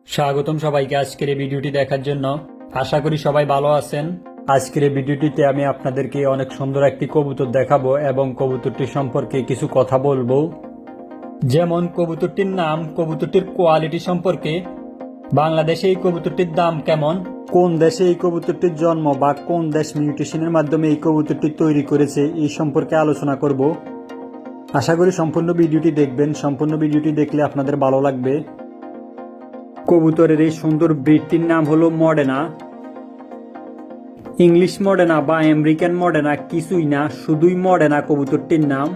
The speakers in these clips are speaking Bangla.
স্বাগতম সবাইকে আজকের এই ভিডিওটি দেখার জন্য। আশা করি সবাই ভালো আছেন। আজকের এই ভিডিওটিতে আমি আপনাদেরকে অনেক সুন্দর একটি কবুতর দেখাবো এবং কবুতরটি সম্পর্কে কিছু কথা বলবো, যেমন কবুতরটির নাম, কবুতরটির কোয়ালিটি সম্পর্কে, বাংলাদেশে এই কবুতরটির দাম কেমন, কোন দেশে এই কবুতরটির জন্ম বা কোন দেশ মিউটেশনের মাধ্যমে এই কবুতরটি তৈরি করেছে এই সম্পর্কে আলোচনা করব। আশা করি সম্পূর্ণ ভিডিওটি দেখবেন। সম্পূর্ণ ভিডিওটি দেখলে আপনাদের ভালো লাগবে। কবুতরের এই সুন্দর ব্রিডটির নাম হলো মডেনা। ইংলিশ মডেনা বা আমেরিকান মডেনা কিছুই না, শুধুই মডেনা কবুতরটির নাম।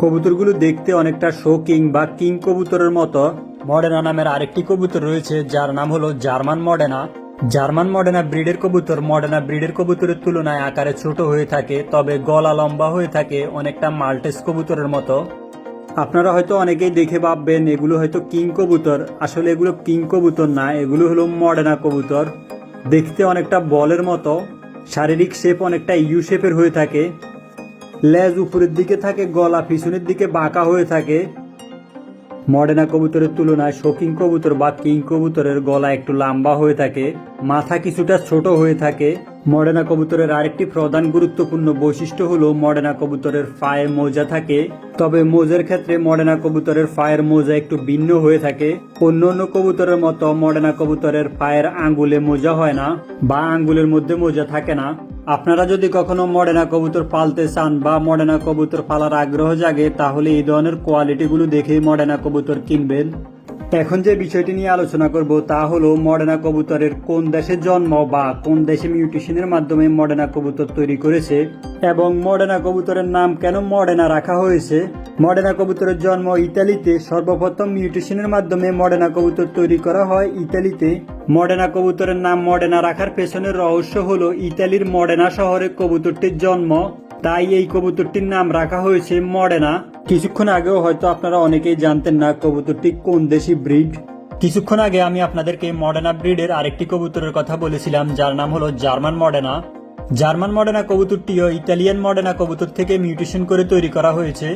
কবুতরগুলো দেখতে অনেকটা শোকিং বা কিং কবুতরের মতো। মডেনা নামের আরেকটি কবুতর রয়েছে যার নাম হলো জার্মান মডেনা। জার্মান মডেনা ব্রিডের কবুতর মডেনা ব্রিডের কবুতরের তুলনায় আকারে ছোট হয়ে থাকে, তবে গলা লম্বা হয়ে থাকে অনেকটা মাল্টেস কবুতরের মতো। আপনারা হয়তো অনেকেই দেখে ভাববেন এগুলো হয়তো কিং কবুতর। আসলে এগুলো কিং কবুতর না, এগুলো হলো মডেনা কবুতর। দেখতে অনেকটা বলের মতো, শারীরিক শেপ অনেকটা ইউ শেপের হয়ে থাকে। লেজ উপরের দিকে থাকে, গলা পিছনের দিকে বাঁকা হয়ে থাকে। মডেনা কবুতরের তুলনায় শোকিং কবুতর বা কিং কবুতরের গলা একটু লম্বা হয়ে থাকে, মাথা কিছুটা ছোট হয়ে থাকে। মডেনা কবুতরের আরেকটি প্রধান গুরুত্বপূর্ণ বৈশিষ্ট্য হলো মডেনা কবুতরের পায়ে মোজা থাকে, তবে মোজার ক্ষেত্রে মডেনা কবুতরের পায়ের মোজা একটু ভিন্ন হয়ে থাকে। অন্য কবুতরের মতো মডেনা কবুতরের পায়ের আঙ্গুলে মোজা হয় না বা আঙ্গুলের মধ্যে মোজা থাকে না। আপনারা যদি কখনো মডেনা কবুতর পালতে চান বা মডেনা কবুতর পালার আগ্রহ জাগে, তাহলে এই ধরনের কোয়ালিটিগুলো দেখেই মডেনা কবুতর কিনবেন। এখন যে বিষয়টি নিয়ে আলোচনা করব তা হলো মডেনা কবুতরের কোন দেশে জন্ম বা কোন দেশে মিউটেশনের মাধ্যমে মডেনা কবুতর তৈরি করেছে এবং মডেনা কবুতরের নাম কেন মডেনা রাখা হয়েছে। মডেনা কবুতরের জন্ম ইতালিতে। সর্বপ্রথম মিউটেশনের মাধ্যমে মডেনা কবুতর তৈরি করা হয় ইতালিতে। মডেনা কবুতরের নাম মডেনা রাখার পেছনের রহস্য হলো ইতালির মডেনা শহরে কবুতরটির জন্ম, তাই এই কবুতরটির নাম রাখা হয়েছে মডেনা। কিছুক্ষণ আগেও হয়তো আপনারা অনেকেই জানতেন না কবুতরটি কোন দেশি ব্রিড। কিছুক্ষণ আগে আমি আপনাদেরকে মডেনা ব্রিডের আরেকটি কবুতরের কথা বলেছিলাম যার নাম হলো জার্মান মডেনা। জার্মান মডেনা কবুতরটিও ইতালিয়ান মডেনা কবুতর থেকে মিউটেশন করে তৈরি করা হয়েছে।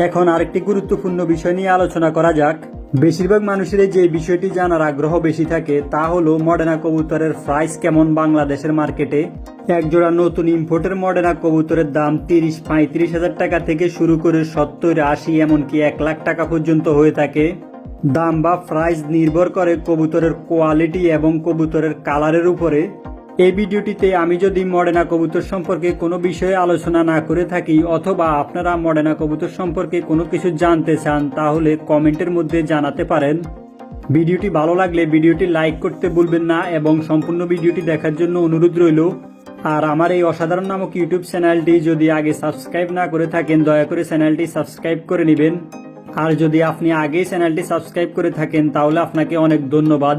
এখন আরেকটি গুরুত্বপূর্ণ বিষয় নিয়ে আলোচনা করা যাক। বেশিরভাগ মানুষের যে বিষয়টি জানার আগ্রহ বেশি থাকে তা হলো মডেনা কবুতরের প্রাইস কেমন বাংলাদেশের মার্কেটে। একজোড়া নতুন ইম্পোর্টের মডেনা কবুতরের দাম 30-35 হাজার টাকা থেকে শুরু করে 70-80 এমনকি 1 লাখ টাকা পর্যন্ত হয়ে থাকে। দাম বা প্রাইস নির্ভর করে কবুতরের কোয়ালিটি এবং কবুতরের কালারের উপরে। এই ভিডিওটিতে আমি যদি মডেনা কবুতর সম্পর্কে কোনো বিষয়ে আলোচনা না করে থাকি অথবা আপনারা মডেনা কবুতর সম্পর্কে কোনো কিছু জানতে চান, তাহলে কমেন্টের মধ্যে জানাতে পারেন। ভিডিওটি ভালো লাগলে ভিডিওটি লাইক করতে ভুলবেন না এবং সম্পূর্ণ ভিডিওটি দেখার জন্য অনুরোধ রইল। আর আমার এই অসাধারণ নামক ইউটিউব চ্যানেলটি যদি আগে সাবস্ক্রাইব না করে থাকেন, দয়া করে চ্যানেলটি সাবস্ক্রাইব করে নেবেন। আর যদি আপনি আগেই চ্যানেলটি সাবস্ক্রাইব করে থাকেন তাহলে আপনাকে অনেক ধন্যবাদ।